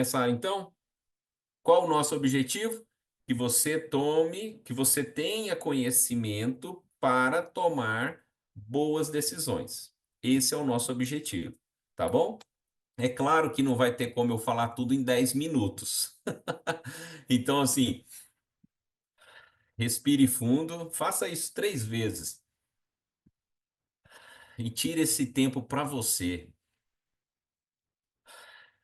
Começar então, qual o nosso objetivo? Que você tenha conhecimento para tomar boas decisões. Esse é o nosso objetivo, tá bom? É claro que não vai ter como eu falar tudo em 10 minutos. Então, assim, respire fundo, faça isso 3 vezes e tire esse tempo para você,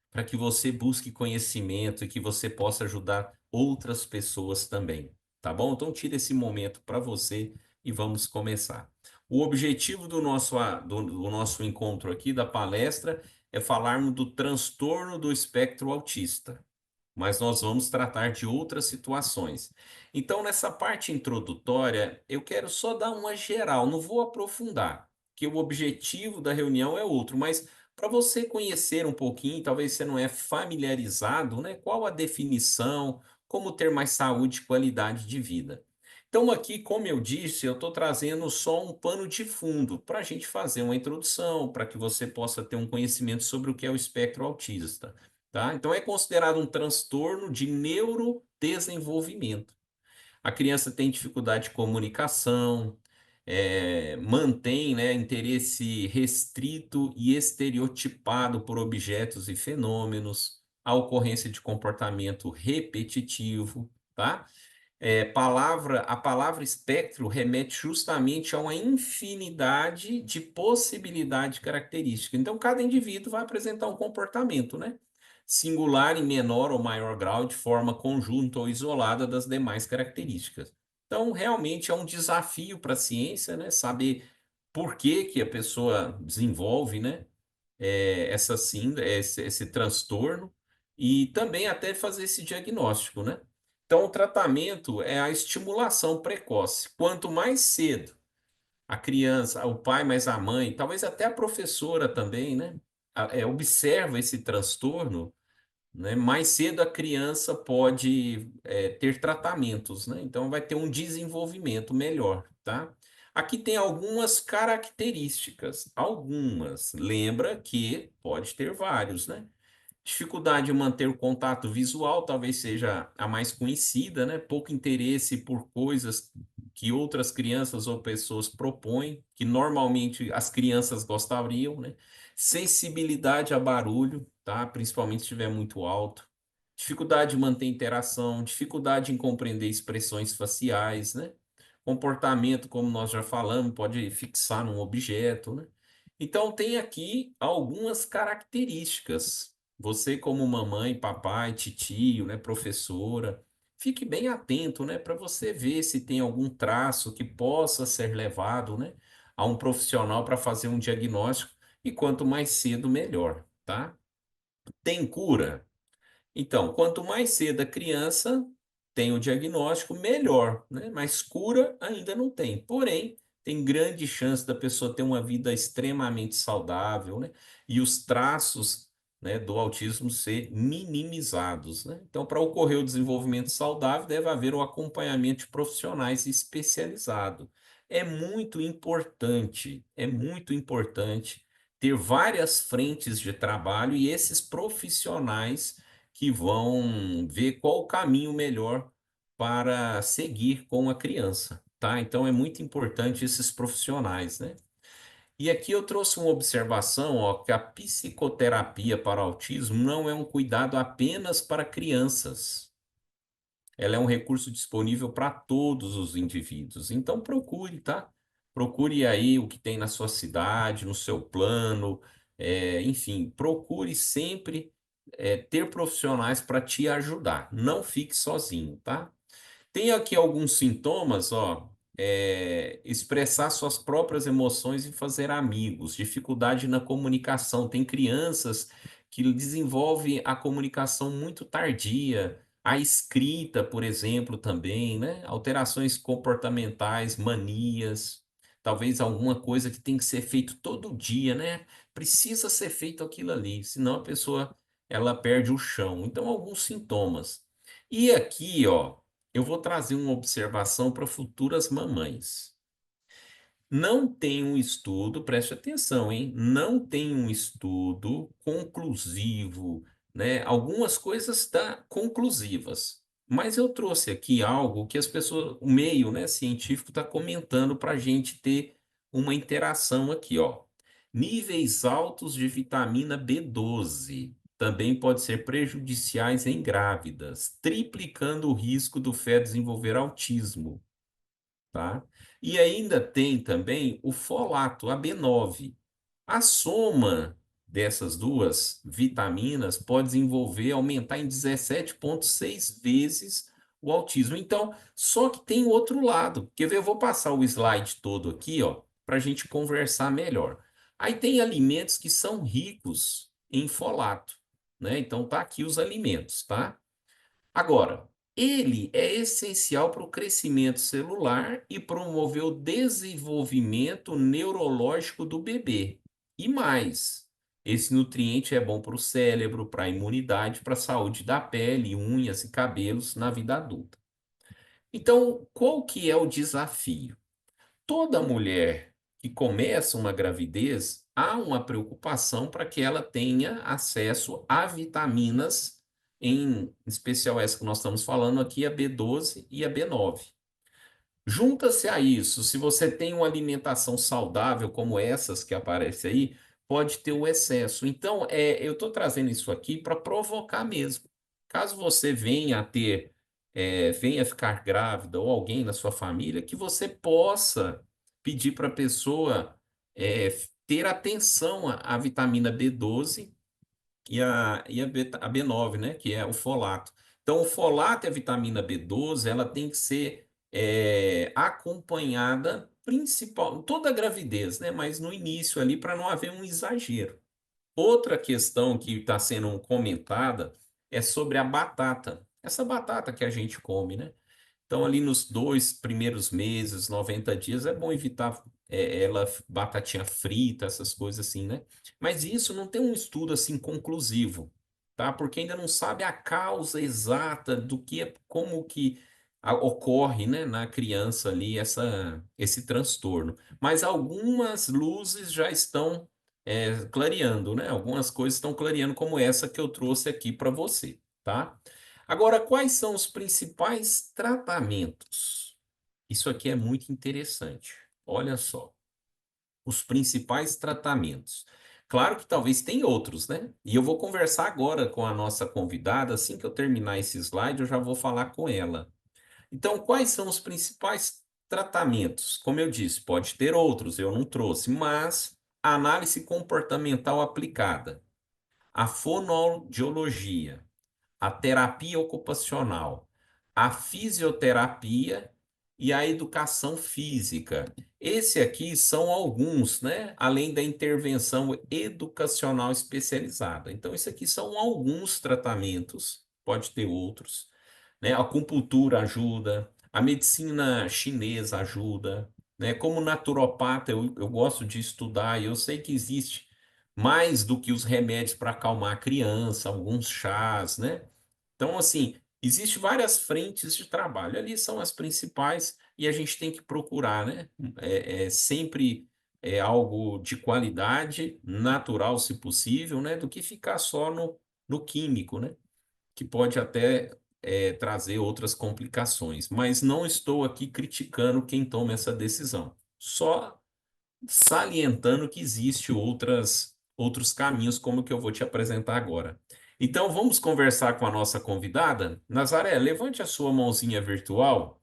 para que você busque conhecimento e que você possa ajudar outras pessoas também, tá bom? Então tira esse momento para você e vamos começar. O objetivo do nosso encontro aqui, da palestra, é falarmos do transtorno do espectro autista, mas nós vamos tratar de outras situações. Então, nessa parte introdutória, eu quero só dar uma geral, não vou aprofundar, que o objetivo da reunião é outro, mas para você conhecer um pouquinho, talvez você não é familiarizado, né? Qual a definição, como ter mais saúde e qualidade de vida. Então, aqui, como eu disse, eu estou trazendo só um pano de fundo para a gente fazer uma introdução, para que você possa ter um conhecimento sobre o que é o espectro autista. Tá? Então, é considerado um transtorno de neurodesenvolvimento. A criança tem dificuldade de comunicação, mantém, né, interesse restrito e estereotipado por objetos e fenômenos, a ocorrência de comportamento repetitivo, tá? A palavra espectro remete justamente a uma infinidade de possibilidades características. Então, cada indivíduo vai apresentar um comportamento, né? Singular em menor ou maior grau, de forma conjunta ou isolada das demais características. Então, realmente é um desafio para a ciência, né? Saber por que que a pessoa desenvolve, né? Esse transtorno e também até fazer esse diagnóstico, né? Então, o tratamento é a estimulação precoce. Quanto mais cedo a criança, o pai mais a mãe, talvez até a professora também, né? Observa esse transtorno, né? Mais cedo a criança pode ter tratamentos, né? Então, vai ter um desenvolvimento melhor, tá? Aqui tem algumas características, algumas. Lembra que pode ter vários, né? Dificuldade em manter o contato visual talvez seja a mais conhecida, né? Pouco interesse por coisas que outras crianças ou pessoas propõem, que normalmente as crianças gostariam, né? Sensibilidade a barulho, tá? Principalmente se estiver muito alto. Dificuldade de manter interação, dificuldade em compreender expressões faciais, né? Comportamento, como nós já falamos, pode fixar num objeto, né? Então, tem aqui algumas características. Você, como mamãe, papai, titio, né, professora, fique bem atento, né, para você ver se tem algum traço que possa ser levado, né, a um profissional para fazer um diagnóstico e quanto mais cedo, melhor, tá? Tem cura? Então, quanto mais cedo a criança tem o diagnóstico, melhor, né? Mas cura ainda não tem. Porém, tem grande chance da pessoa ter uma vida extremamente saudável, né? E os traços, né, do autismo ser minimizados, né? Então, para ocorrer o desenvolvimento saudável, deve haver o acompanhamento de profissionais especializados. É muito importante ter várias frentes de trabalho e esses profissionais que vão ver qual o caminho melhor para seguir com a criança, tá? Então é muito importante esses profissionais, né? E aqui eu trouxe uma observação, ó, que a psicoterapia para autismo não é um cuidado apenas para crianças. Ela é um recurso disponível para todos os indivíduos. Então procure, tá? Procure aí o que tem na sua cidade, no seu plano, enfim, procure sempre ter profissionais para te ajudar. Não fique sozinho, tá? Tem aqui alguns sintomas, ó. Expressar suas próprias emoções e fazer amigos, dificuldade na comunicação. Tem crianças que desenvolvem a comunicação muito tardia, a escrita, por exemplo, também, né? Alterações comportamentais, manias, talvez alguma coisa que tem que ser feito todo dia, né? Precisa ser feito aquilo ali, senão a pessoa ela perde o chão. Então, alguns sintomas. E aqui, ó. Eu vou trazer uma observação para futuras mamães. Não tem um estudo, preste atenção, hein? Não tem um estudo conclusivo, né? Algumas coisas tá conclusivas, mas eu trouxe aqui algo que as pessoas, o meio, né, científico está comentando para a gente ter uma interação aqui, ó. Níveis altos de vitamina B12 também pode ser prejudiciais em grávidas, triplicando o risco do feto desenvolver autismo, tá? E ainda tem também o folato, a B9. A soma dessas duas vitaminas pode desenvolver, aumentar em 17,6 vezes o autismo. Então, só que tem outro lado. Quer ver? Eu vou passar o slide todo aqui, ó, para a gente conversar melhor. Aí tem alimentos que são ricos em folato, né? Então, tá aqui os alimentos, tá? Agora, ele é essencial para o crescimento celular e promover o desenvolvimento neurológico do bebê. E mais, esse nutriente é bom para o cérebro, para a imunidade, para a saúde da pele, unhas e cabelos na vida adulta. Então, qual que é o desafio? Toda mulher que começa uma gravidez, há uma preocupação para que ela tenha acesso a vitaminas, em especial essa que nós estamos falando aqui, a B12 e a B9. Junta-se a isso, se você tem uma alimentação saudável como essas que aparecem aí, pode ter o excesso. Então, eu estou trazendo isso aqui para provocar mesmo. Caso você venha a ter, venha ficar grávida ou alguém na sua família, que você possa pedir para a pessoa ter atenção à vitamina B12 a B9, né? Que é o folato. Então, o folato e a vitamina B12, ela tem que ser acompanhada principal, toda a gravidez, né? Mas no início ali, para não haver um exagero. Outra questão que está sendo comentada é sobre a batata. Essa batata que a gente come, né? Então, ali nos 2 primeiros meses, 90 dias, é bom evitar batatinha frita, essas coisas assim, né? Mas isso não tem um estudo assim conclusivo, tá? Porque ainda não sabe a causa exata do que como que ocorre, né, na criança ali esse transtorno. Mas algumas luzes já estão clareando, né? Algumas coisas estão clareando, como essa que eu trouxe aqui para você, tá? Agora, quais são os principais tratamentos? Isso aqui é muito interessante. Olha só, os principais tratamentos. Claro que talvez tem outros, né? E eu vou conversar agora com a nossa convidada. Assim que eu terminar esse slide, eu já vou falar com ela. Então, quais são os principais tratamentos? Como eu disse, pode ter outros, eu não trouxe, mas a análise comportamental aplicada, a fonoaudiologia, a terapia ocupacional, a fisioterapia e a educação física. Esse aqui são alguns, né? Além da intervenção educacional especializada. Então, isso aqui são alguns tratamentos, pode ter outros, né? A acupuntura ajuda, a medicina chinesa ajuda, né? Como naturopata, eu gosto de estudar e eu sei que existe mais do que os remédios para acalmar a criança, alguns chás, né? Então, assim, existe várias frentes de trabalho. Ali são as principais e a gente tem que procurar, né? Sempre algo de qualidade, natural, se possível, né? Do que ficar só no químico, né? Que pode até trazer outras complicações. Mas não estou aqui criticando quem toma essa decisão. Só salientando que existe outros caminhos, como o que eu vou te apresentar agora. Então, vamos conversar com a nossa convidada. Nazaré, levante a sua mãozinha virtual.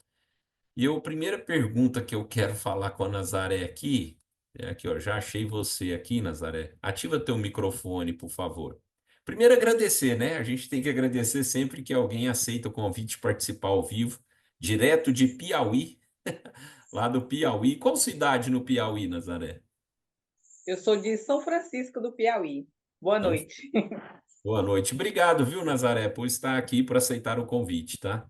E a primeira pergunta que eu quero falar com a Nazaré aqui, é aqui, ó, já achei você aqui, Nazaré. Ativa teu microfone, por favor. Primeiro, agradecer, né? A gente tem que agradecer sempre que alguém aceita o convite de participar ao vivo, direto de Piauí, lá do Piauí. Qual cidade no Piauí, Nazaré? Eu sou de São Francisco do Piauí. Boa Então, noite. boa noite. Obrigado, viu, Nazaré, por estar aqui, por aceitar o convite, tá?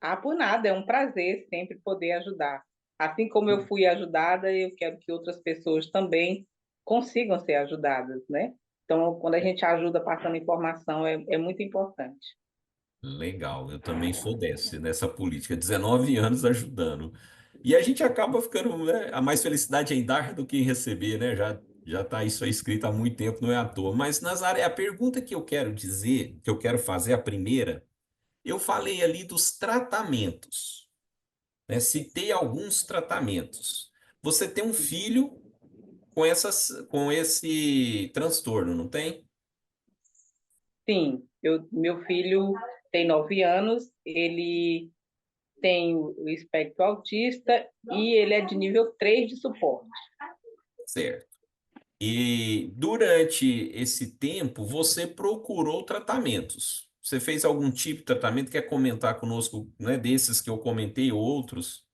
Ah, por nada, é um prazer sempre poder ajudar. Assim como eu fui ajudada, eu quero que outras pessoas também consigam ser ajudadas, né? Então, quando a gente ajuda passando informação, é muito importante. Legal, eu também sou nessa política, 19 anos ajudando. E a gente acaba ficando, né, a mais felicidade em dar do que em receber, né? Já Já está isso aí escrito há muito tempo, não é à toa. Mas, Nazaré, a pergunta que eu quero dizer, que eu quero fazer, a primeira, eu falei ali dos tratamentos, né? Citei alguns tratamentos. Você tem um filho com esse transtorno, não tem? Sim, meu filho tem 9 anos, ele tem o espectro autista e ele é de nível 3 de suporte. Certo. E durante esse tempo, você procurou tratamentos. Você fez algum tipo de tratamento? Quer comentar conosco, né, desses que eu comentei, outros?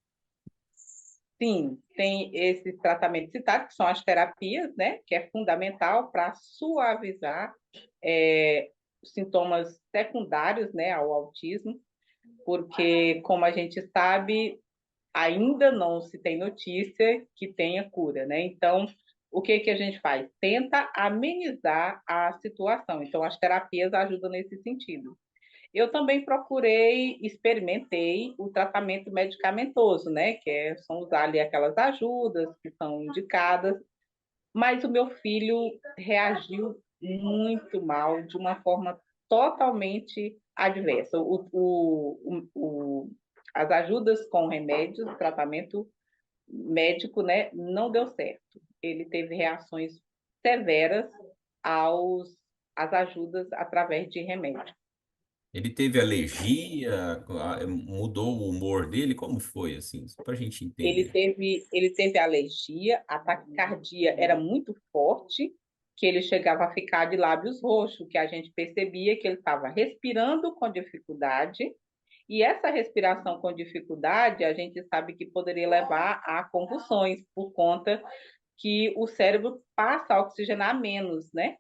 Sim, tem esses tratamentos citados, que são as terapias, né, que é fundamental para suavizar os sintomas secundários, né, ao autismo, porque, como a gente sabe, ainda não se tem notícia que tenha cura, né? Então, o que que a gente faz? Tenta amenizar a situação. Então, as terapias ajudam nesse sentido. Eu também procurei, experimentei o tratamento medicamentoso, né? São usar ali aquelas ajudas que são indicadas, mas o meu filho reagiu muito mal, de uma forma totalmente adversa. As ajudas com remédios, o tratamento médico, né, não deu certo. Ele teve reações severas às ajudas através de remédio. Ele teve alergia, mudou o humor dele? Como foi, assim? Só para a gente entender. Ele teve alergia, a taquicardia era muito forte, que ele chegava a ficar de lábios roxos, que a gente percebia que ele estava respirando com dificuldade, e essa respiração com dificuldade, a gente sabe que poderia levar a convulsões, por conta que o cérebro passa a oxigenar menos, né?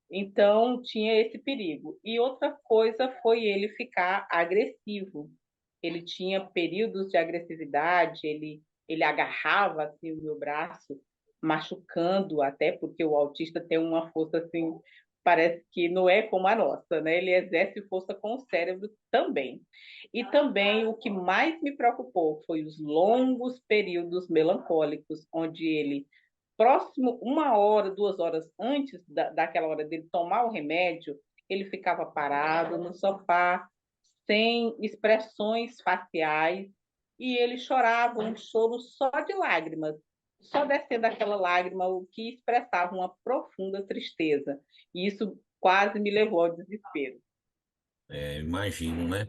Então, tinha esse perigo. E outra coisa foi ele ficar agressivo. Ele tinha períodos de agressividade, ele agarrava assim, o meu braço, machucando até, porque o autista tem uma força assim, parece que não é como a nossa, né? Ele exerce força com o cérebro também. E também o que mais me preocupou foi os longos períodos melancólicos, onde ele próximo 1 hora, 2 horas antes daquela hora dele tomar o remédio, ele ficava parado no sofá, sem expressões faciais, e ele chorava um choro só de lágrimas, só descendo aquela lágrima, o que expressava uma profunda tristeza. E isso quase me levou ao desespero. É, imagino, né?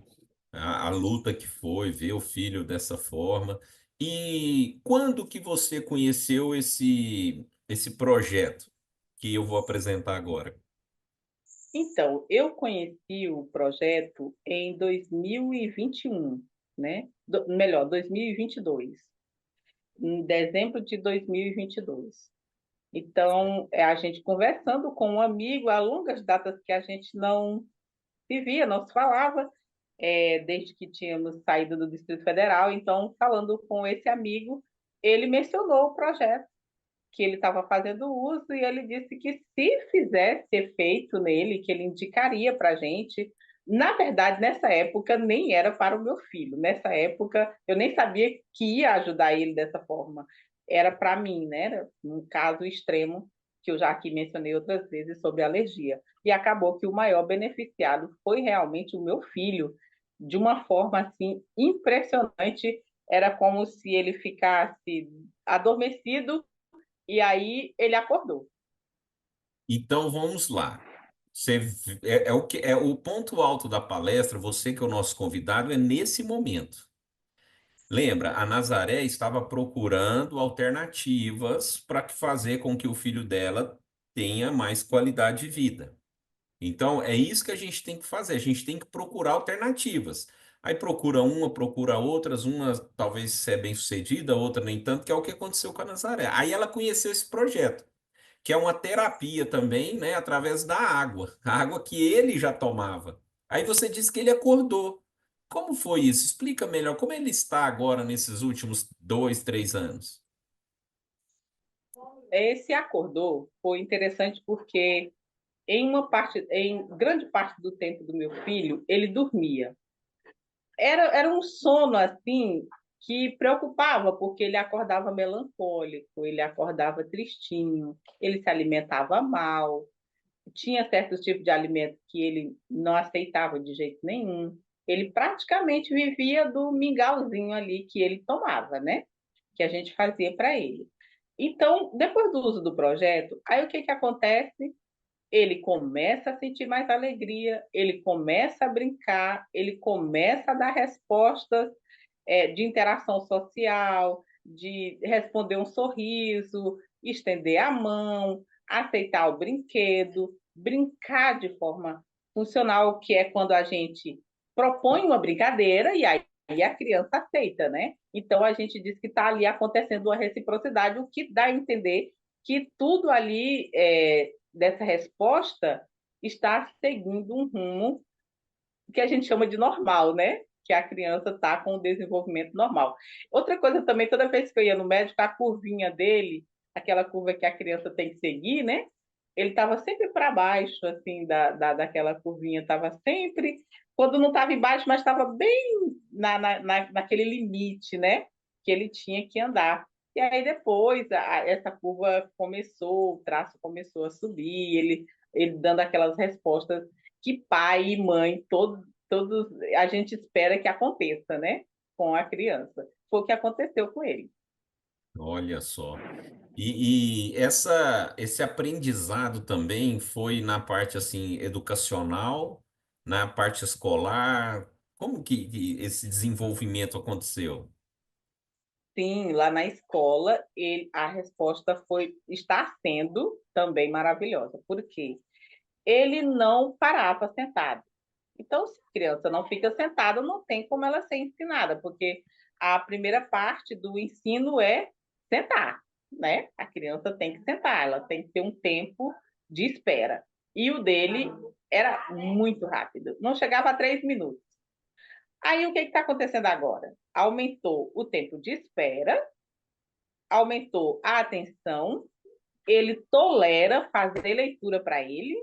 A luta que foi, ver o filho dessa forma. E quando que você conheceu esse projeto que eu vou apresentar agora? Então, eu conheci o projeto em 2021, né? Melhor, 2022, em dezembro de 2022. Então, a gente conversando com um amigo, há longas datas que a gente não se via, não se falava, desde que tínhamos saído do Distrito Federal. Então, falando com esse amigo, ele mencionou o projeto que ele estava fazendo uso e ele disse que se fizesse efeito nele, que ele indicaria para a gente. Na verdade, nessa época nem era para o meu filho. Nessa época eu nem sabia que ia ajudar ele dessa forma. Era para mim, né? Era um caso extremo que eu já aqui mencionei outras vezes sobre alergia. E acabou que o maior beneficiado foi realmente o meu filho, de uma forma assim impressionante. Era como se ele ficasse adormecido e aí ele acordou. Então vamos lá. Você, é o que é o ponto alto da palestra, você que é o nosso convidado, é nesse momento. Lembra, a Nazaré estava procurando alternativas para fazer com que o filho dela tenha mais qualidade de vida. Então, é isso que a gente tem que fazer. A gente tem que procurar alternativas. Aí procura uma, procura outras, uma talvez é bem-sucedida, outra nem tanto, que é o que aconteceu com a Nazaré. Aí ela conheceu esse projeto, que é uma terapia também, né, através da água, a água que ele já tomava. Aí você disse que ele acordou. Como foi isso? Explica melhor como ele está agora nesses últimos 2, 3 anos. Esse acordou foi interessante porque em grande parte do tempo do meu filho, ele dormia. Era um sono assim que preocupava, porque ele acordava melancólico, ele acordava tristinho, ele se alimentava mal, tinha certos tipos de alimento que ele não aceitava de jeito nenhum. Ele praticamente vivia do mingauzinho ali que ele tomava, né? Que a gente fazia para ele. Então, depois do uso do projeto, aí o que que acontece? Ele começa a sentir mais alegria, ele começa a brincar, ele começa a dar respostas de interação social, de responder um sorriso, estender a mão, aceitar o brinquedo, brincar de forma funcional, que é quando a gente propõe uma brincadeira e aí a criança aceita, né? Então a gente diz que está ali acontecendo uma reciprocidade, o que dá a entender que tudo ali dessa resposta está seguindo um rumo que a gente chama de normal, né? Que a criança está com o desenvolvimento normal. Outra coisa também, toda vez que eu ia no médico, a curvinha dele, aquela curva que a criança tem que seguir, né? Ele estava sempre para baixo, assim, daquela curvinha, estava sempre, quando não estava embaixo, mas estava bem naquele limite, né? Que ele tinha que andar. E aí depois essa curva começou, o traço começou a subir, ele dando aquelas respostas que pai e mãe, todos a gente espera que aconteça, né? Com a criança. Foi o que aconteceu com ele. Olha só. Esse aprendizado também foi na parte assim educacional, na parte escolar. Como que esse desenvolvimento aconteceu? Sim, lá na escola, a resposta está sendo também maravilhosa. Por quê? Ele não parava sentado. Então, se a criança não fica sentada, não tem como ela ser ensinada, porque a primeira parte do ensino é sentar, né? A criança tem que sentar, ela tem que ter um tempo de espera. E o dele era muito rápido, não chegava a 3 minutos. Aí o que está acontecendo agora? Aumentou o tempo de espera, aumentou a atenção, ele tolera fazer leitura para ele.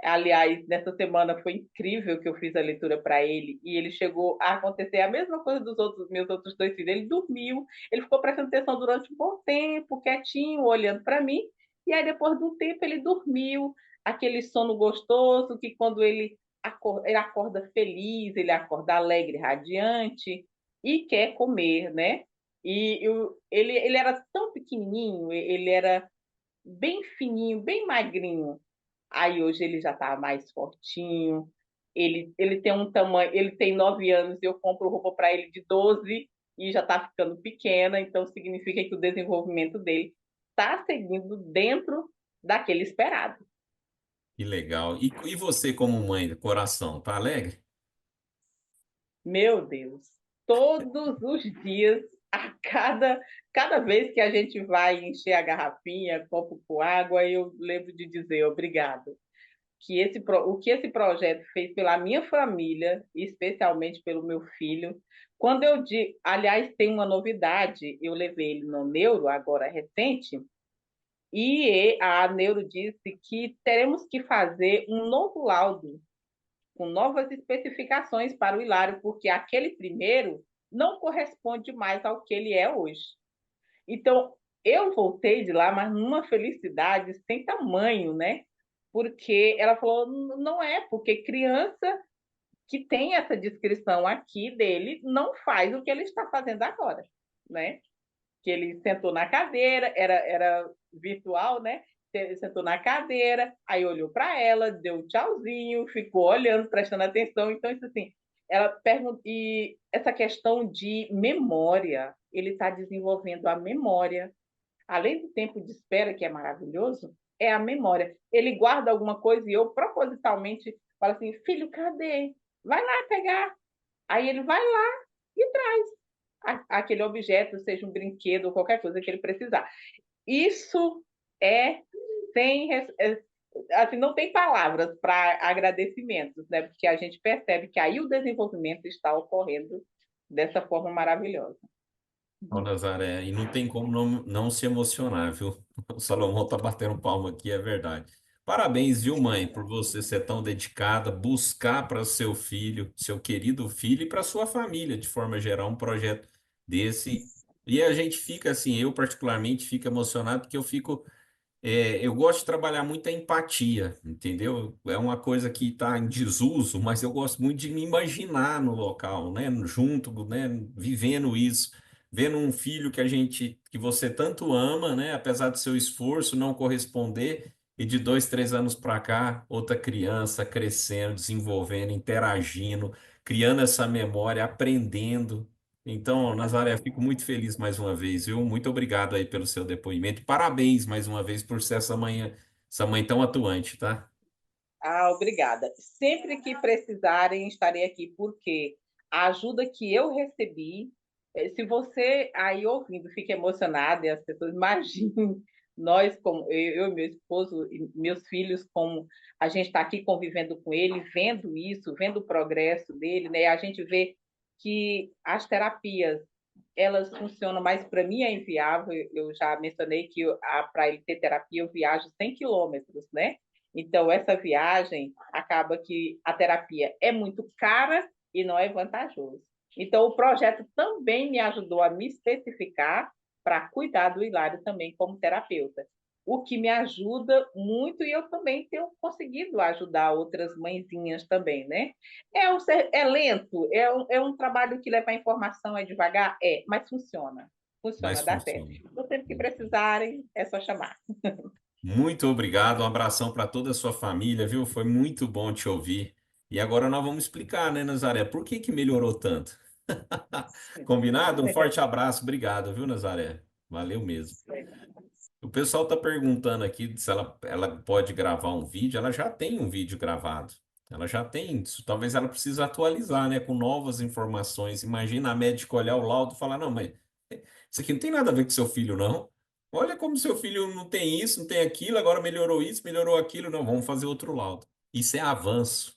Aliás, nessa semana foi incrível que eu fiz a leitura para ele e ele chegou a acontecer a mesma coisa dos outros meus outros dois filhos. Ele dormiu, ele ficou prestando atenção durante um bom tempo, quietinho, olhando para mim, e aí depois de um tempo ele dormiu, aquele sono gostoso que quando ele acorda feliz, ele acorda alegre, radiante e quer comer, né? Ele era tão pequenininho, ele era bem fininho, bem magrinho. Aí hoje ele já está mais fortinho. Ele tem um tamanho, ele tem 9 anos e eu compro roupa para ele de 12 e já está ficando pequena, então significa que o desenvolvimento dele está seguindo dentro daquele esperado. Que legal. E você, como mãe, coração, tá alegre? Meu Deus, todos os dias, cada vez que a gente vai encher a garrafinha, copo com água, eu lembro de dizer obrigado. O que esse projeto fez pela minha família, especialmente pelo meu filho. Quando eu digo, aliás, tem uma novidade, eu levei ele no neuro agora recente, e a neuro disse que teremos que fazer um novo laudo com novas especificações para o Hilário, porque aquele primeiro não corresponde mais ao que ele é hoje. Então, eu voltei de lá, mas numa felicidade sem tamanho, né? Porque ela falou, não é, porque criança que tem essa descrição aqui dele não faz o que ele está fazendo agora, né? Que ele sentou na cadeira, era virtual, né? Ele sentou na cadeira, aí olhou para ela, deu um tchauzinho, ficou olhando, prestando atenção. Então, isso assim, ela pergunta, e essa questão de memória, ele está desenvolvendo a memória. Além do tempo de espera, que é maravilhoso, é a memória. Ele guarda alguma coisa e eu propositalmente falo assim: filho, cadê? Vai lá pegar. Aí ele vai lá e traz aquele objeto, seja um brinquedo ou qualquer coisa que ele precisar. Isso é sem. Assim, não tem palavras para agradecimentos, né? Porque a gente percebe que aí o desenvolvimento está ocorrendo dessa forma maravilhosa. Ó, Nazaré, e não tem como não se emocionar, viu? O Salomão tá batendo palma aqui, é verdade. Parabéns, viu, mãe, por você ser tão dedicada, buscar para seu filho, seu querido filho, e para sua família, de forma geral, um projeto desse. E a gente fica assim, eu particularmente fico emocionado porque eu gosto de trabalhar muito a empatia, entendeu? É uma coisa que está em desuso, mas eu gosto muito de me imaginar no local, né? Junto, né? Vivendo isso, vendo um filho que você tanto ama, né? Apesar do seu esforço não corresponder, e de 2, 3 anos para cá, outra criança crescendo, desenvolvendo, interagindo, criando essa memória, aprendendo. Então, Nazaré, fico muito feliz mais uma vez, viu? Muito obrigado aí pelo seu depoimento. Parabéns mais uma vez por ser essa mãe tão atuante, tá? Ah, obrigada. Sempre que precisarem, estarei aqui, porque a ajuda que eu recebi, se você aí ouvindo fica emocionado e as pessoas imaginem nós, como eu, meu esposo e meus filhos, como a gente está aqui convivendo com ele, vendo isso, vendo o progresso dele, né? A gente vê que as terapias elas funcionam, mas para mim é inviável. Eu já mencionei que para ele ter terapia eu viajo 100 quilômetros, né? Então, essa viagem acaba que a terapia é muito cara e não é vantajoso. Então, o projeto também me ajudou a me especificar para cuidar do Hilário também como terapeuta, o que me ajuda muito e eu também tenho conseguido ajudar outras mãezinhas também, né? É lento, é um trabalho que leva a informação, é devagar, mas funciona. Mas Funciona, dá certo. funciona. Então, sempre que precisarem, é só chamar. Muito obrigado, um abração para toda a sua família, viu? Foi muito bom te ouvir. E agora nós vamos explicar, né, Nazaré, por que que melhorou tanto? Combinado? Um forte abraço, obrigado, viu, Nazaré? Valeu mesmo. O pessoal está perguntando aqui se ela pode gravar um vídeo. Ela já tem um vídeo gravado. Ela já tem isso. Talvez ela precise atualizar, né? Com novas informações. Imagina a médica olhar o laudo e falar: não, mas isso aqui não tem nada a ver com seu filho, não. Olha como seu filho não tem isso, não tem aquilo, agora melhorou isso, melhorou aquilo. Não, vamos fazer outro laudo. Isso é avanço.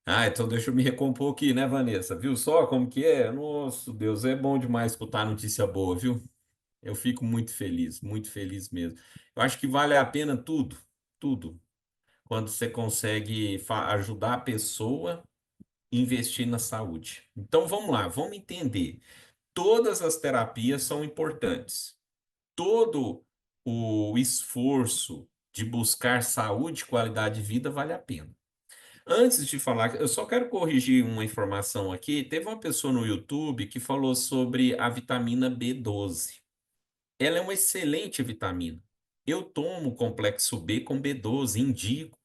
Ah, então deixa eu me recompor aqui, né, Vanessa? Viu só como que é? Nossa, Deus, é bom demais escutar notícia boa, viu? Eu fico muito feliz mesmo. Eu acho que vale a pena tudo, tudo, quando você consegue ajudar a pessoa a investir na saúde. Então vamos lá, vamos entender. Todas as terapias são importantes. Todo o esforço de buscar saúde e qualidade de vida vale a pena. Antes de falar, eu só quero corrigir uma informação aqui. Teve uma pessoa no YouTube que falou sobre a vitamina B12. Ela é uma excelente vitamina. Eu tomo complexo B com B12, indico,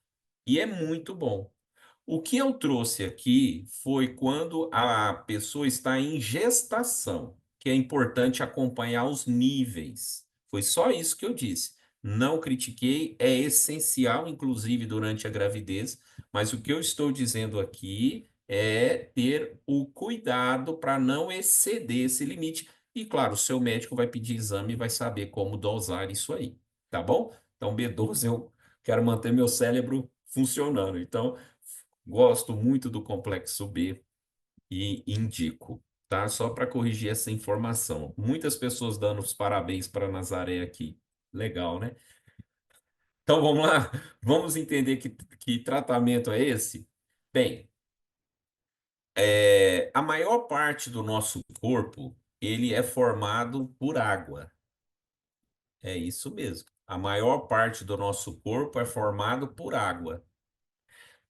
e é muito bom. O que eu trouxe aqui foi quando a pessoa está em gestação, que é importante acompanhar os níveis. Foi só isso que eu disse. Não critiquei, é essencial, inclusive durante a gravidez, mas o que eu estou dizendo aqui é ter o cuidado para não exceder esse limite. E claro, o seu médico vai pedir exame e vai saber como dosar isso aí, tá bom? Então, B12 eu quero manter meu cérebro funcionando. Então, gosto muito do complexo B e indico, tá? Só para corrigir essa informação. Muitas pessoas dando os parabéns para Nazaré aqui. Legal, né? Então vamos lá, vamos entender que tratamento é esse? Bem, a maior parte do nosso corpo, ele é formado por água. É isso mesmo. A maior parte do nosso corpo é formado por água.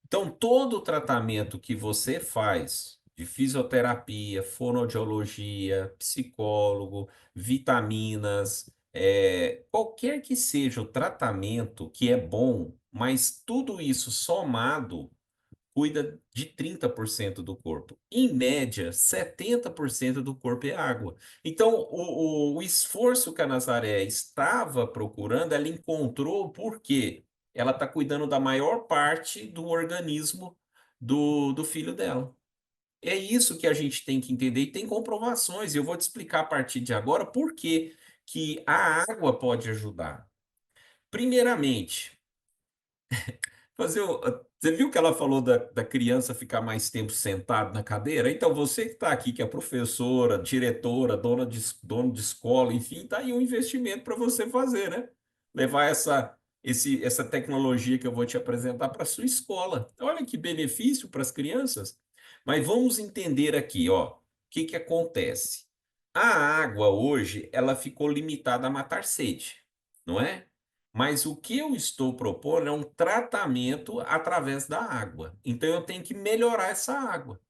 Então, todo o tratamento que você faz de fisioterapia, fonoaudiologia, psicólogo, vitaminas, qualquer que seja o tratamento que é bom, mas tudo isso somado cuida de 30% do corpo. Em média, 70% do corpo é água. Então, o esforço que a Nazaré estava procurando, ela encontrou porque ela está cuidando da maior parte do organismo do filho dela. É isso que a gente tem que entender e tem comprovações. E eu vou te explicar a partir de agora por que a água pode ajudar. Primeiramente, você viu que ela falou da criança ficar mais tempo sentado na cadeira? Então, você que está aqui, que é professora, diretora, dono de escola, enfim, está aí um investimento para você fazer, né? Levar essa tecnologia que eu vou te apresentar para a sua escola. Olha que benefício para as crianças. Mas vamos entender aqui, ó. que acontece? A água hoje, ela ficou limitada a matar sede, não é? Mas o que eu estou propondo é um tratamento através da água. Então eu tenho que melhorar essa água.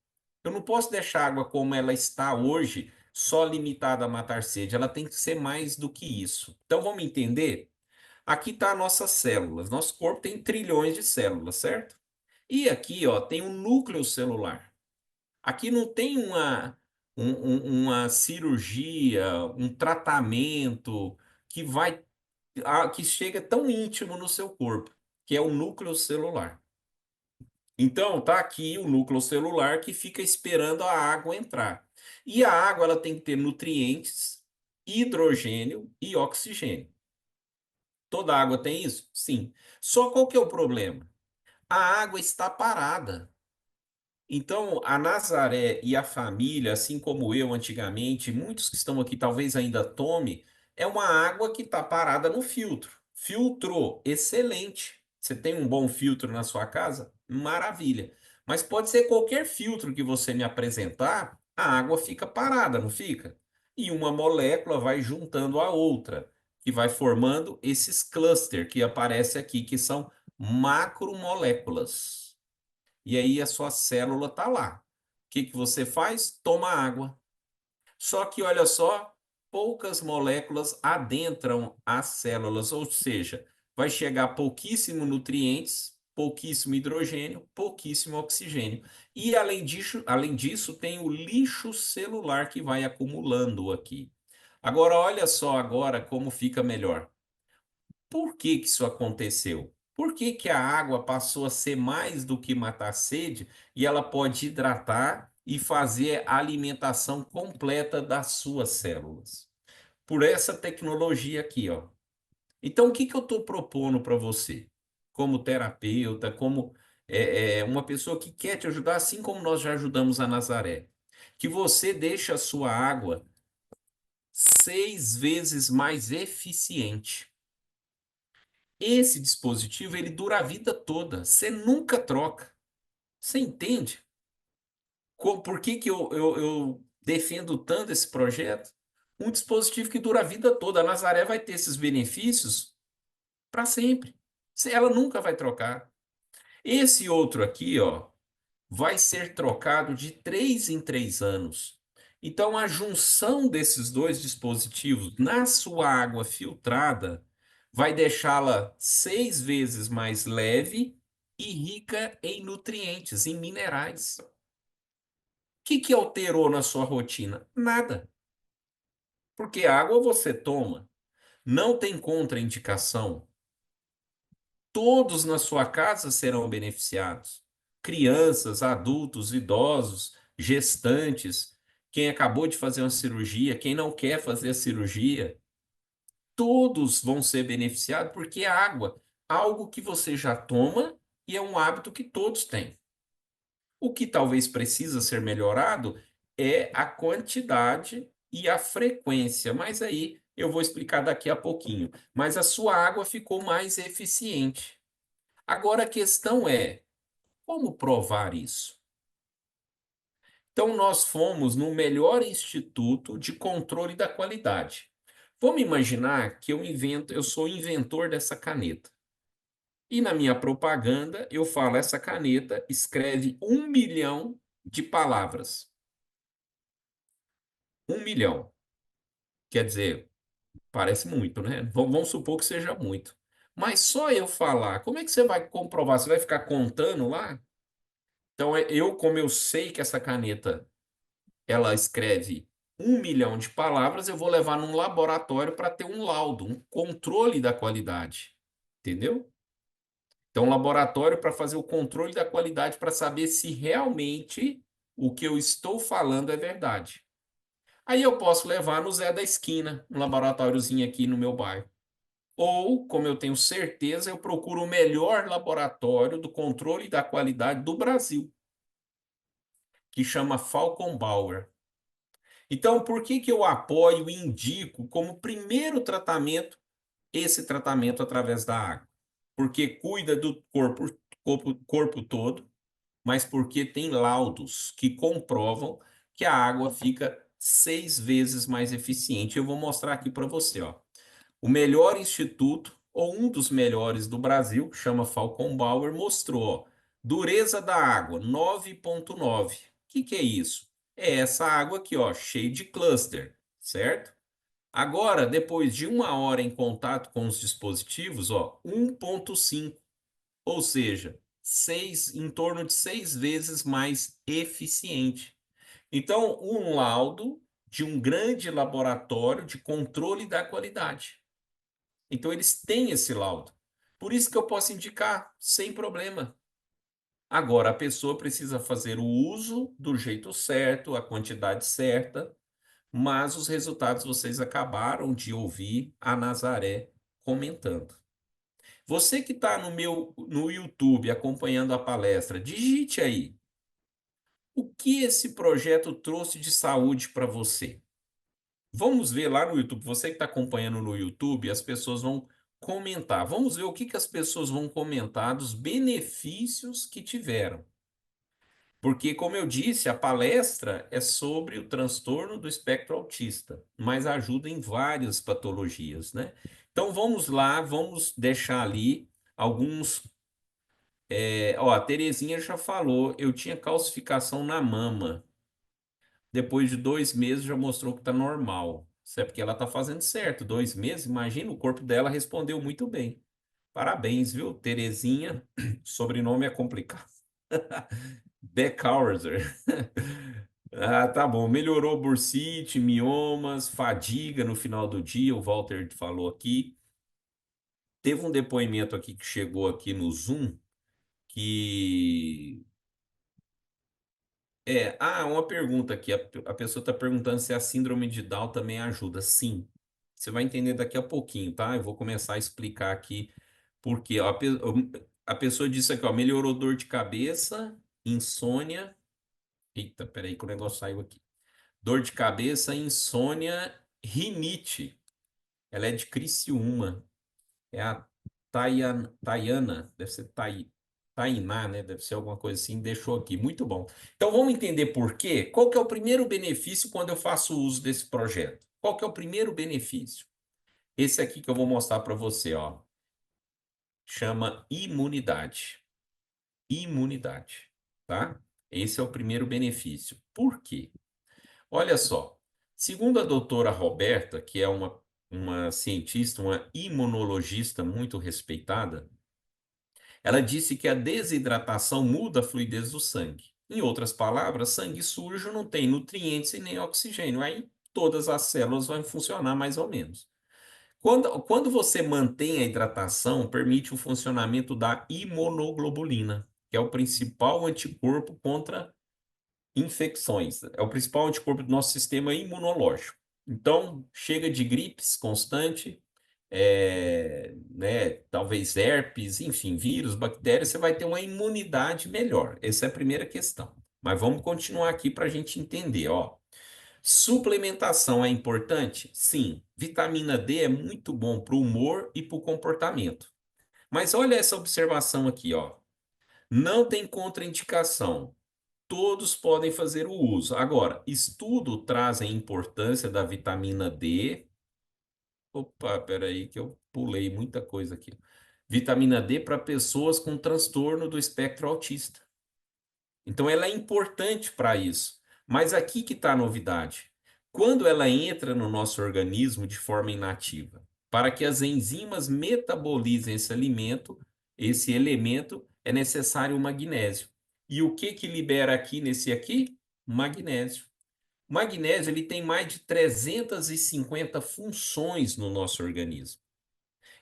Eu não posso deixar a água como ela está hoje, só limitada a matar sede. Ela tem que ser mais do que isso. Então vamos entender? Aqui está as nossas células. Nosso corpo tem trilhões de células, certo? E aqui, ó, tem um núcleo celular. Aqui não tem uma cirurgia, um tratamento que vai que chega tão íntimo no seu corpo, que é o núcleo celular. Então, tá aqui o núcleo celular que fica esperando a água entrar. E a água ela tem que ter nutrientes, hidrogênio e oxigênio. Toda água tem isso? Sim. Só qual que é o problema? A água está parada. Então, a Nazaré e a família, assim como eu antigamente, muitos que estão aqui talvez ainda tome, é uma água que está parada no filtro. Filtrou, excelente. Você tem um bom filtro na sua casa? Maravilha. Mas pode ser qualquer filtro que você me apresentar, a água fica parada, não fica? E uma molécula vai juntando a outra, que vai formando esses clusters que aparece aqui, que são macromoléculas. E aí a sua célula está lá. O que que você faz? Toma água. Só que olha só, poucas moléculas adentram as células, ou seja, vai chegar pouquíssimo nutrientes, pouquíssimo hidrogênio, pouquíssimo oxigênio. E além disso, tem o lixo celular que vai acumulando aqui. Agora, olha só agora como fica melhor. Por que que isso aconteceu? Por que que a água passou a ser mais do que matar a sede e ela pode hidratar e fazer a alimentação completa das suas células? Por essa tecnologia aqui, ó. Então, o que que eu estou propondo para você? Como terapeuta, como uma pessoa que quer te ajudar, assim como nós já ajudamos a Nazaré. Que você deixe a sua água 6 vezes mais eficiente. Esse dispositivo, ele dura a vida toda, você nunca troca. Você entende? Por que que eu defendo tanto esse projeto? Um dispositivo que dura a vida toda. A Nazaré vai ter esses benefícios para sempre. Ela nunca vai trocar. Esse outro aqui, ó, vai ser trocado de 3 em 3 anos. Então, a junção desses dois dispositivos na sua água filtrada vai deixá-la 6 vezes mais leve e rica em nutrientes, em minerais. O que que alterou na sua rotina? Nada, porque água você toma, não tem contraindicação. Todos na sua casa serão beneficiados. Crianças, adultos, idosos, gestantes, quem acabou de fazer uma cirurgia, quem não quer fazer a cirurgia, todos vão ser beneficiados porque é água, algo que você já toma e é um hábito que todos têm. O que talvez precisa ser melhorado é a quantidade e a frequência, mas aí eu vou explicar daqui a pouquinho. Mas a sua água ficou mais eficiente. Agora a questão é, como provar isso? Então nós fomos no melhor instituto de controle da qualidade. Vamos imaginar que eu sou o inventor dessa caneta. E na minha propaganda eu falo, essa caneta escreve 1 milhão de palavras. 1 milhão. Quer dizer, parece muito, né? Vamos supor que seja muito. Mas só eu falar, como é que você vai comprovar? Você vai ficar contando lá? Então, como eu sei que essa caneta ela escreve 1 milhão de palavras, eu vou levar num laboratório para ter um laudo, um controle da qualidade. Entendeu? Então, um laboratório para fazer o controle da qualidade para saber se realmente o que eu estou falando é verdade. Aí eu posso levar no Zé da Esquina, um laboratóriozinho aqui no meu bairro. Ou, como eu tenho certeza, eu procuro o melhor laboratório do controle da qualidade do Brasil, que chama Falcon Bauer. Então, por que que eu apoio e indico como primeiro tratamento esse tratamento através da água? Porque cuida do corpo todo, mas porque tem laudos que comprovam que a água fica 6 vezes mais eficiente. Eu vou mostrar aqui para você, ó. O melhor instituto, ou um dos melhores do Brasil, que chama Falcon Bauer, mostrou, ó, dureza da água, 9,9. O que é isso? É essa água aqui, ó, cheia de cluster, certo? Agora, depois de 1 hora em contato com os dispositivos, ó, 1,5, ou seja, em torno de 6 vezes mais eficiente. Então, um laudo de um grande laboratório de controle da qualidade. Então, eles têm esse laudo. Por isso que eu posso indicar sem problema. Agora, a pessoa precisa fazer o uso do jeito certo, a quantidade certa, mas os resultados vocês acabaram de ouvir a Nazaré comentando. Você que está no YouTube acompanhando a palestra, digite aí o que esse projeto trouxe de saúde para você. Vamos ver lá no YouTube. Você que está acompanhando no YouTube, as pessoas vão comentar. Vamos ver o que as pessoas vão comentar dos benefícios que tiveram. Porque, como eu disse, a palestra é sobre o transtorno do espectro autista, mas ajuda em várias patologias, né? Então vamos lá, vamos deixar ali alguns. Ó, a Terezinha já falou, eu tinha calcificação na mama. Depois de 2 meses já mostrou que está normal. Isso é porque ela está fazendo certo. 2 meses, imagina, o corpo dela respondeu muito bem. Parabéns, viu, Terezinha? Sobrenome é complicado. Beckhauser. Ah, tá bom. Melhorou bursite, miomas, fadiga no final do dia, o Walter falou aqui. Teve um depoimento aqui que chegou aqui no Zoom que uma pergunta aqui. A pessoa está perguntando se a síndrome de Down também ajuda. Sim. Você vai entender daqui a pouquinho, tá? Eu vou começar a explicar aqui por quê. Ó, a pessoa disse aqui, ó, melhorou dor de cabeça, insônia. Eita, peraí que o negócio saiu aqui. Dor de cabeça, insônia, rinite. Ela é de Criciúma. É a Tayana, deve ser Tainá, né? Deve ser alguma coisa assim, deixou aqui. Muito bom. Então vamos entender por quê? Qual que é o primeiro benefício quando eu faço uso desse projeto? Qual que é o primeiro benefício? Esse aqui que eu vou mostrar para você, ó. Chama imunidade. Imunidade, tá? Esse é o primeiro benefício. Por quê? Olha só, segundo a doutora Roberta, que é uma cientista, uma imunologista muito respeitada, ela disse que a desidratação muda a fluidez do sangue. Em outras palavras, sangue sujo não tem nutrientes e nem oxigênio. Aí todas as células vão funcionar mais ou menos. Quando você mantém a hidratação, permite o funcionamento da imunoglobulina, que é o principal anticorpo contra infecções. É o principal anticorpo do nosso sistema imunológico. Então, chega de gripes constante, né, talvez herpes, enfim, vírus, bactérias, você vai ter uma imunidade melhor. Essa é a primeira questão. Mas vamos continuar aqui para a gente entender, ó. Suplementação é importante? Sim. Vitamina D é muito bom para o humor e para o comportamento. Mas olha essa observação aqui, ó. Não tem contraindicação. Todos podem fazer o uso. Agora, estudo traz a importância da vitamina D. Opa, peraí, que eu pulei muita coisa aqui. Vitamina D para pessoas com transtorno do espectro autista. Então, ela é importante para isso. Mas aqui que está a novidade. Quando ela entra no nosso organismo de forma inativa, para que as enzimas metabolizem esse elemento, é necessário o magnésio. E o que libera aqui nesse aqui? Magnésio. O magnésio ele tem mais de 350 funções no nosso organismo.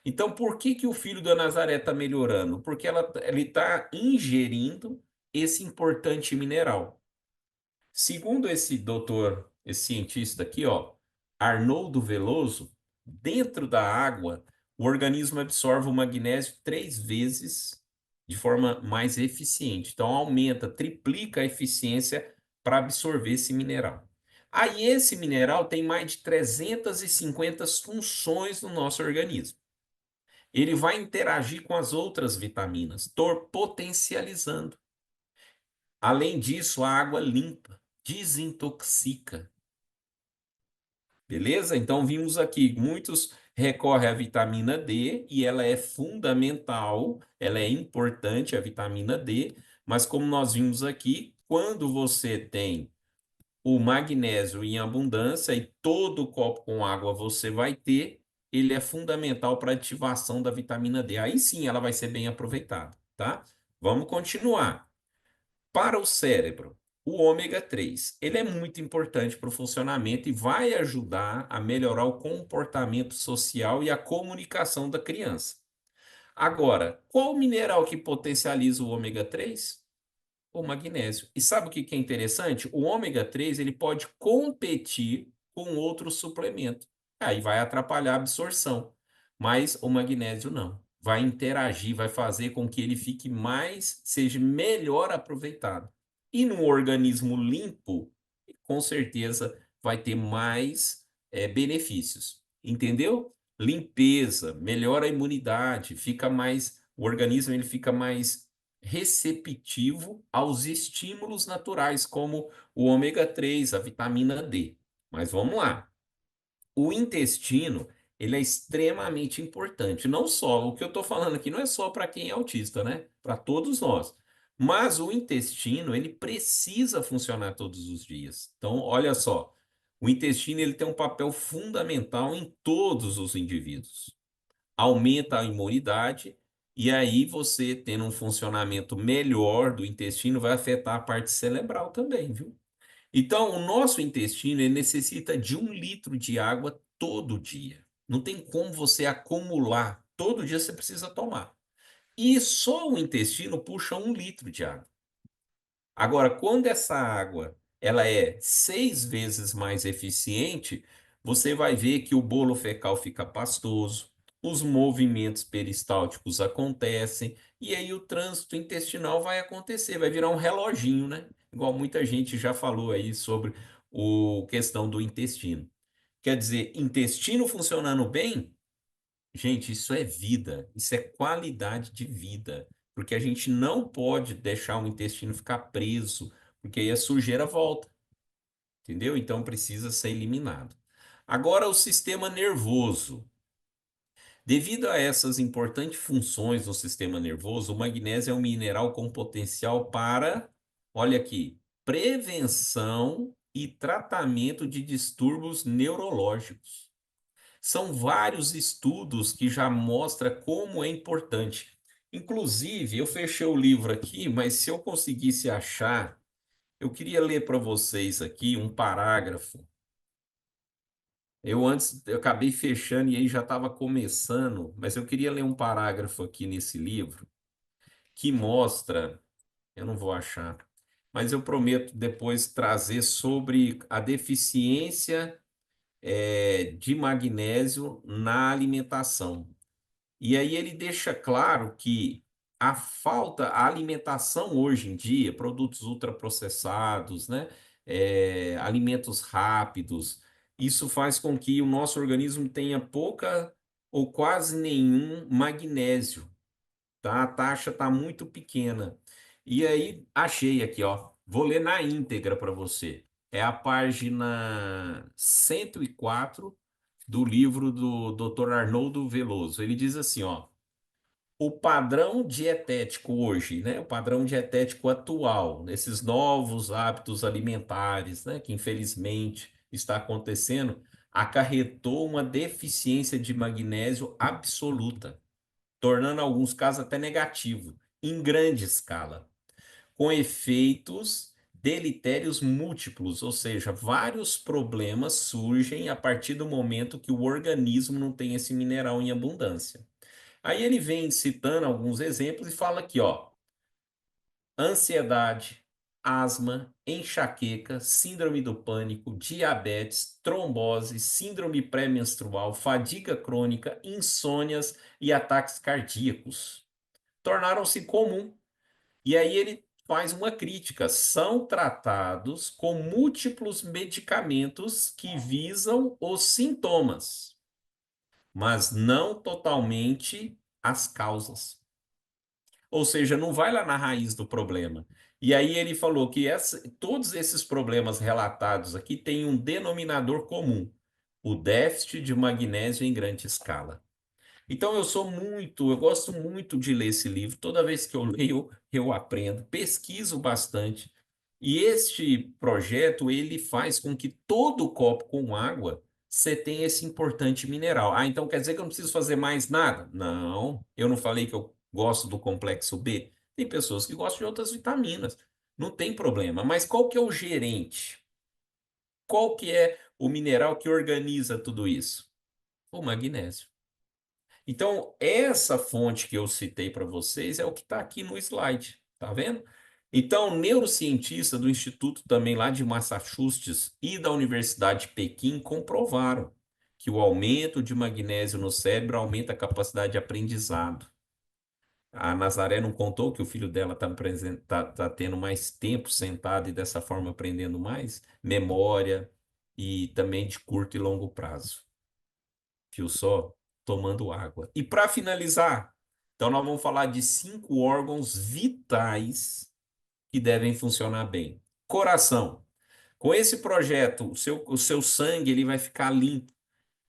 Então, por que o filho da Nazaré está melhorando? Porque ele está ingerindo esse importante mineral. Segundo esse doutor, esse cientista aqui, ó, Arnoldo Veloso, dentro da água, o organismo absorve o magnésio 3 vezes de forma mais eficiente. Então, aumenta, triplica a eficiência para absorver esse mineral. Aí, esse mineral tem mais de 350 funções no nosso organismo. Ele vai interagir com as outras vitaminas, potencializando. Além disso, a água limpa. desintoxica. Beleza? Então vimos aqui, muitos recorrem à vitamina D e ela é fundamental, ela é importante, a vitamina D, mas como nós vimos aqui, quando você tem o magnésio em abundância e todo copo com água você vai ter, ele é fundamental para a ativação da vitamina D. Aí sim ela vai ser bem aproveitada, tá? Vamos continuar. Para o cérebro, o ômega 3, ele é muito importante para o funcionamento e vai ajudar a melhorar o comportamento social e a comunicação da criança. Agora, qual mineral que potencializa o ômega 3? O magnésio. E sabe o que que é interessante? O ômega 3 ele pode competir com outro suplemento. Aí vai atrapalhar a absorção. Mas o magnésio não. Vai interagir, vai fazer com que ele fique mais, seja melhor aproveitado. E no organismo limpo, com certeza vai ter mais benefícios. Entendeu? Limpeza, melhora a imunidade, fica mais, o organismo ele fica mais receptivo aos estímulos naturais, como o ômega 3, a vitamina D. Mas vamos lá. O intestino, ele é extremamente importante. Não só, o que eu estou falando aqui não é só para quem é autista, né? Para todos nós. Mas o intestino, ele precisa funcionar todos os dias. Então, olha só, o intestino ele tem um papel fundamental em todos os indivíduos, aumenta a imunidade, e aí você tendo um funcionamento melhor do intestino vai afetar a parte cerebral também, viu? Então, o nosso intestino ele necessita de 1 litro de água todo dia. Não tem como você acumular. Todo dia você precisa tomar. E só o intestino puxa 1 litro de água. Agora, quando essa água ela é 6 vezes mais eficiente, você vai ver que o bolo fecal fica pastoso, os movimentos peristálticos acontecem, e aí o trânsito intestinal vai acontecer, vai virar um reloginho, né? Igual muita gente já falou aí sobre a questão do intestino. Quer dizer, intestino funcionando bem, gente, isso é vida, isso é qualidade de vida, porque a gente não pode deixar o intestino ficar preso, porque aí a sujeira volta, entendeu? Então precisa ser eliminado. Agora, o sistema nervoso. Devido a essas importantes funções no sistema nervoso, o magnésio é um mineral com potencial para, olha aqui, prevenção e tratamento de distúrbios neurológicos. São vários estudos que já mostram como é importante. Inclusive, eu fechei o livro aqui, mas se eu conseguisse achar, eu queria ler para vocês aqui um parágrafo. Eu acabei fechando e aí já estava começando, mas eu queria ler um parágrafo aqui nesse livro que mostra, eu não vou achar, mas eu prometo depois trazer sobre a deficiência de magnésio na alimentação. E aí ele deixa claro que a alimentação hoje em dia, produtos ultraprocessados, né, alimentos rápidos, isso faz com que o nosso organismo tenha pouca ou quase nenhum magnésio, tá? A taxa está muito pequena. E aí achei aqui, ó, vou ler na íntegra para você. É a página 104 do livro do Dr. Arnoldo Veloso. Ele diz assim, ó: o padrão dietético hoje, né, o padrão dietético atual, nesses novos hábitos alimentares, né, que infelizmente está acontecendo, acarretou uma deficiência de magnésio absoluta, tornando alguns casos até negativo, em grande escala, com efeitos deletérios múltiplos, ou seja, vários problemas surgem a partir do momento que o organismo não tem esse mineral em abundância. Aí ele vem citando alguns exemplos e fala aqui, ó: ansiedade, asma, enxaqueca, síndrome do pânico, diabetes, trombose, síndrome pré-menstrual, fadiga crônica, insônias e ataques cardíacos tornaram-se comum. E aí ele faz uma crítica: são tratados com múltiplos medicamentos que visam os sintomas, mas não totalmente as causas. Ou seja, não vai lá na raiz do problema. E aí ele falou que todos esses problemas relatados aqui têm um denominador comum: o déficit de magnésio em grande escala. Então eu gosto muito de ler esse livro. Toda vez que eu leio, eu aprendo, pesquiso bastante. E este projeto, ele faz com que todo copo com água você tenha esse importante mineral. Ah, então quer dizer que eu não preciso fazer mais nada? Não, eu não falei que eu gosto do complexo B. Tem pessoas que gostam de outras vitaminas. Não tem problema. Mas qual que é o gerente? Qual que é o mineral que organiza tudo isso? O magnésio. Então, essa fonte que eu citei para vocês é o que está aqui no slide, tá vendo? Então, neurocientistas do Instituto também lá de Massachusetts e da Universidade de Pequim comprovaram que o aumento de magnésio no cérebro aumenta a capacidade de aprendizado. A Nazaré não contou que o filho dela está tendo mais tempo sentado e dessa forma aprendendo mais, memória e também de curto e longo prazo. Viu só? Tomando água. E para finalizar, então nós vamos falar de 5 órgãos vitais que devem funcionar bem. Coração. Com esse projeto, o seu sangue ele vai ficar limpo.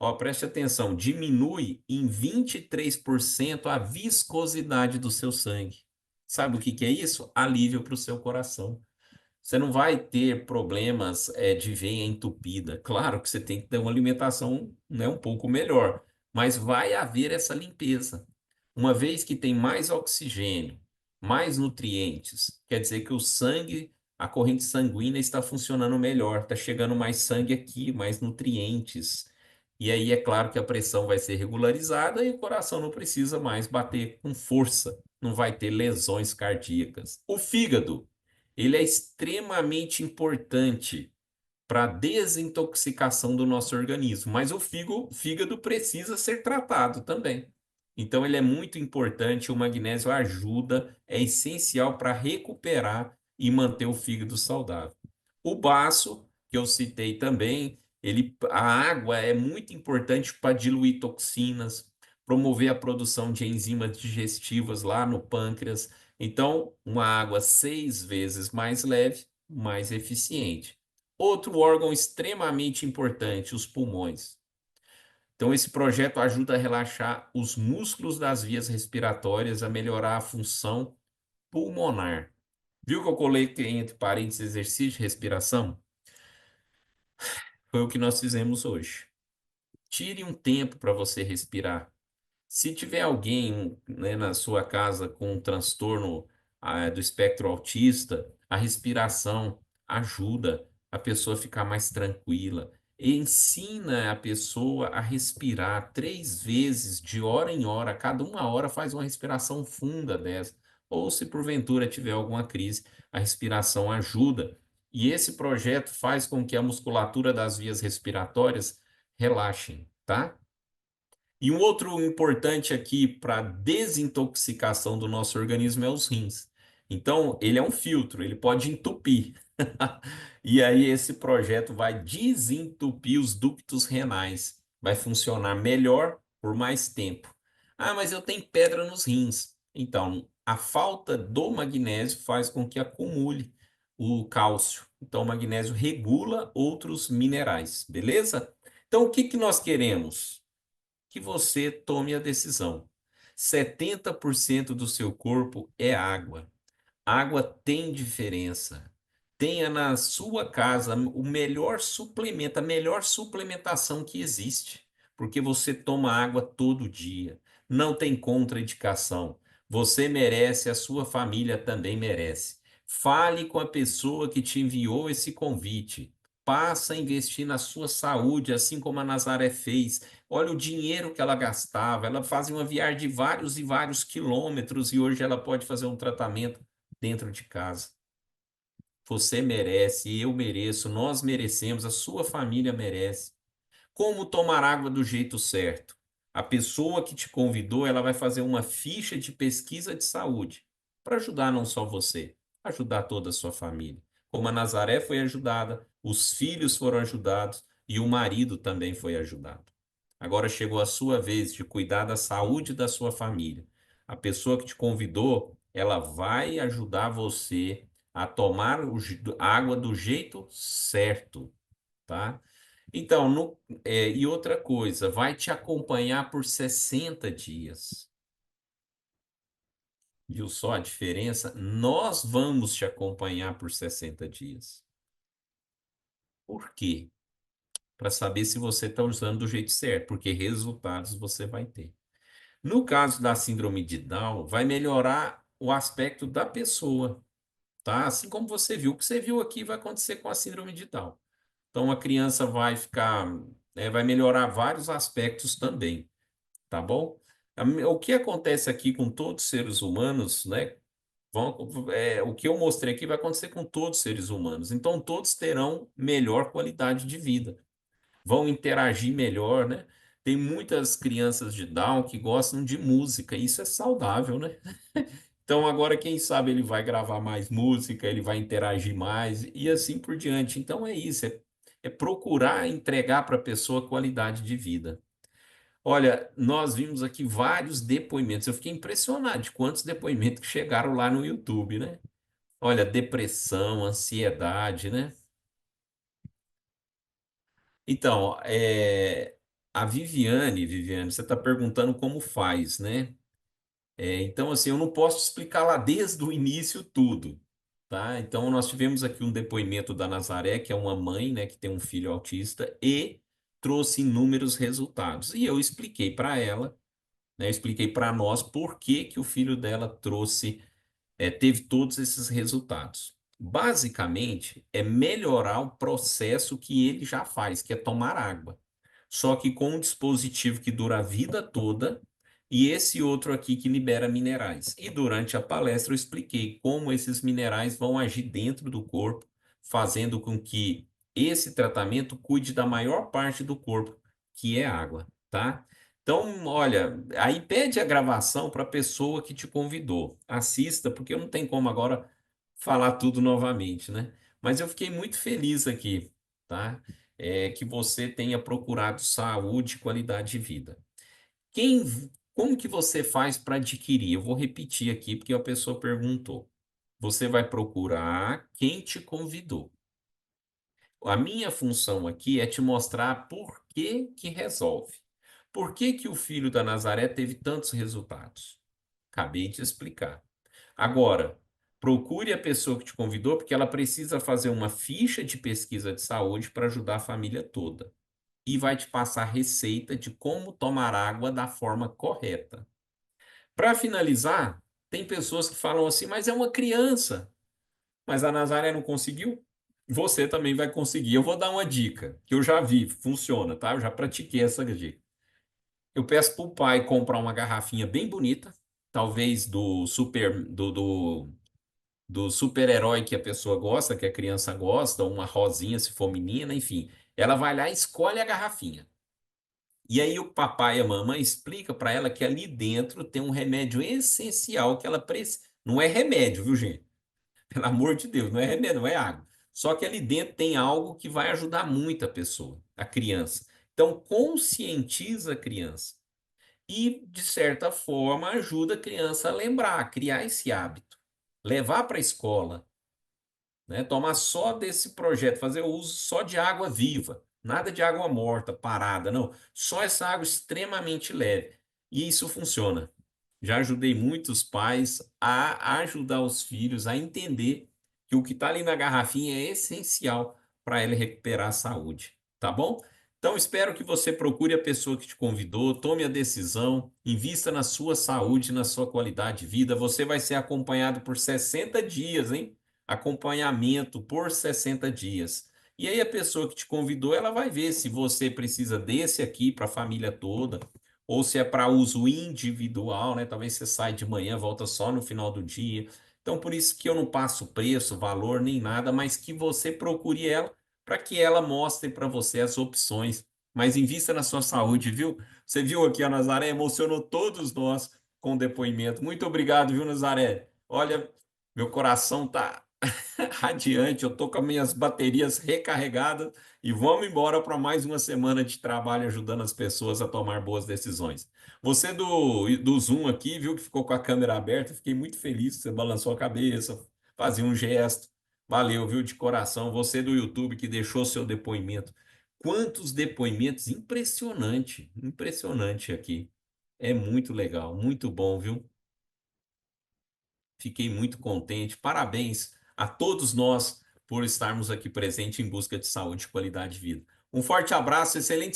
Ó, preste atenção, diminui em 23% a viscosidade do seu sangue. Sabe o que que é isso? Alívio para o seu coração. Você não vai ter problemas de veia entupida. Claro que você tem que ter uma alimentação, né, um pouco melhor, mas vai haver essa limpeza. Uma vez que tem mais oxigênio, mais nutrientes, quer dizer que o sangue, a corrente sanguínea está funcionando melhor, está chegando mais sangue aqui, mais nutrientes. E aí é claro que a pressão vai ser regularizada e o coração não precisa mais bater com força, não vai ter lesões cardíacas. O fígado ele é extremamente importante para a desintoxicação do nosso organismo, mas o fígado precisa ser tratado também. Então, ele é muito importante, o magnésio ajuda, é essencial para recuperar e manter o fígado saudável. O baço, que eu citei também, a água é muito importante para diluir toxinas, promover a produção de enzimas digestivas lá no pâncreas. Então, uma água 6 vezes mais leve, mais eficiente. Outro órgão extremamente importante, os pulmões. Então, esse projeto ajuda a relaxar os músculos das vias respiratórias, a melhorar a função pulmonar. Viu que eu coloquei entre parênteses exercício de respiração? Foi o que nós fizemos hoje. Tire um tempo para você respirar. Se tiver alguém, né, na sua casa com um transtorno do espectro autista, a respiração ajuda a pessoa a ficar mais tranquila. E ensina a pessoa a respirar 3 vezes, de hora em hora. Cada 1 hora faz uma respiração funda dessa. Ou se porventura tiver alguma crise, a respiração ajuda. E esse projeto faz com que a musculatura das vias respiratórias relaxem, tá? E um outro importante aqui para desintoxicação do nosso organismo é os rins. Então, ele é um filtro, ele pode entupir. E aí, esse projeto vai desentupir os ductos renais. Vai funcionar melhor por mais tempo. Ah, mas eu tenho pedra nos rins. Então, a falta do magnésio faz com que acumule o cálcio. Então, o magnésio regula outros minerais, beleza? Então, o que que nós queremos? Que você tome a decisão. 70% do seu corpo é água. Água tem diferença. Tenha na sua casa o melhor suplemento, a melhor suplementação que existe, porque você toma água todo dia. Não tem contraindicação. Você merece, a sua família também merece. Fale com a pessoa que te enviou esse convite. Passa a investir na sua saúde, assim como a Nazaré fez. Olha o dinheiro que ela gastava. Ela fazia uma viagem de vários e vários quilômetros e hoje ela pode fazer um tratamento dentro de casa. Você merece, eu mereço, nós merecemos, a sua família merece. Como tomar água do jeito certo? A pessoa que te convidou, ela vai fazer uma ficha de pesquisa de saúde para ajudar não só você, ajudar toda a sua família. Como a Nazaré foi ajudada, os filhos foram ajudados e o marido também foi ajudado. Agora chegou a sua vez de cuidar da saúde da sua família. A pessoa que te convidou, ela vai ajudar você a tomar a água do jeito certo, tá? Então, e outra coisa, vai te acompanhar por 60 dias. Viu só a diferença? Nós vamos te acompanhar por 60 dias. Por quê? Para saber se você está usando do jeito certo, porque resultados você vai ter. No caso da síndrome de Down, vai melhorar o aspecto da pessoa, tá? Assim como você viu, o que você viu aqui vai acontecer com a síndrome de Down. Então a criança vai ficar, vai melhorar vários aspectos também, tá bom? O que acontece aqui com todos os seres humanos, né? O que eu mostrei aqui vai acontecer com todos os seres humanos. Então todos terão melhor qualidade de vida, vão interagir melhor, né? Tem muitas crianças de Down que gostam de música, e isso é saudável, né? Então agora, quem sabe, ele vai gravar mais música, ele vai interagir mais e assim por diante. Então é isso, é procurar entregar para a pessoa qualidade de vida. Olha, nós vimos aqui vários depoimentos. Eu fiquei impressionado de quantos depoimentos que chegaram lá no YouTube, né? Olha, depressão, ansiedade, né? Então, a Viviane, você está perguntando como faz, né? Então, assim, eu não posso explicar lá desde o início tudo, tá? Então, nós tivemos aqui um depoimento da Nazaré, que é uma mãe, né, que tem um filho autista e trouxe inúmeros resultados. E eu expliquei para ela, né, eu expliquei para nós por que que o filho dela teve todos esses resultados. Basicamente, é melhorar o processo que ele já faz, que é tomar água. Só que com um dispositivo que dura a vida toda e esse outro aqui que libera minerais. E durante a palestra eu expliquei como esses minerais vão agir dentro do corpo, fazendo com que esse tratamento cuide da maior parte do corpo, que é água, tá? Então, olha, aí pede a gravação para a pessoa que te convidou. Assista, porque eu não tenho como agora falar tudo novamente, né? Mas eu fiquei muito feliz aqui, tá? Que você tenha procurado saúde e qualidade de vida. Quem, como que você faz para adquirir? Eu vou repetir aqui porque a pessoa perguntou. Você vai procurar quem te convidou. A minha função aqui é te mostrar por que que resolve. Por que que o filho da Nazaré teve tantos resultados? Acabei de explicar. Agora, procure a pessoa que te convidou, porque ela precisa fazer uma ficha de pesquisa de saúde para ajudar a família toda. E vai te passar receita de como tomar água da forma correta. Para finalizar, tem pessoas que falam assim, mas é uma criança. Mas a Nazaré não conseguiu? Você também vai conseguir. Eu vou dar uma dica que eu já vi, funciona, tá? Eu já pratiquei essa dica. Eu peço para o pai comprar uma garrafinha bem bonita, talvez do super-herói que a pessoa gosta, que a criança gosta, ou uma rosinha se for menina, enfim. Ela vai lá e escolhe a garrafinha. E aí o papai e a mamãe explica para ela que ali dentro tem um remédio essencial que ela precisa. Não é remédio, viu, gente? Pelo amor de Deus, não é remédio, não é água. Só que ali dentro tem algo que vai ajudar muito a pessoa, a criança. Então, conscientiza a criança. E, de certa forma, ajuda a criança a lembrar, a criar esse hábito. Levar para a escola, né? Tomar só desse projeto, fazer o uso só de água viva, nada de água morta, parada, não. Só essa água extremamente leve. E isso funciona. Já ajudei muitos pais a ajudar os filhos a entender que o que está ali na garrafinha é essencial para ele recuperar a saúde, tá bom? Então, espero que você procure a pessoa que te convidou, tome a decisão, invista na sua saúde, na sua qualidade de vida. Você vai ser acompanhado por 60 dias, hein? Acompanhamento por 60 dias. E aí a pessoa que te convidou, ela vai ver se você precisa desse aqui para a família toda, ou se é para uso individual, né? Talvez você sai de manhã, volta só no final do dia. Então, por isso que eu não passo preço, valor, nem nada, mas que você procure ela para que ela mostre para você as opções. Mas invista na sua saúde, viu? Você viu aqui a Nazaré, emocionou todos nós com o depoimento. Muito obrigado, viu, Nazaré? Olha, meu coração tá radiante, eu tô com as minhas baterias recarregadas e vamos embora para mais uma semana de trabalho ajudando as pessoas a tomar boas decisões. Você do Zoom aqui, viu que ficou com a câmera aberta, fiquei muito feliz, você balançou a cabeça, fazia um gesto. Valeu, viu, de coração. Você do YouTube que deixou seu depoimento. Quantos depoimentos impressionante, impressionante aqui. É muito legal, muito bom, viu? Fiquei muito contente. Parabéns a todos nós por estarmos aqui presentes em busca de saúde e qualidade de vida. Um forte abraço, excelente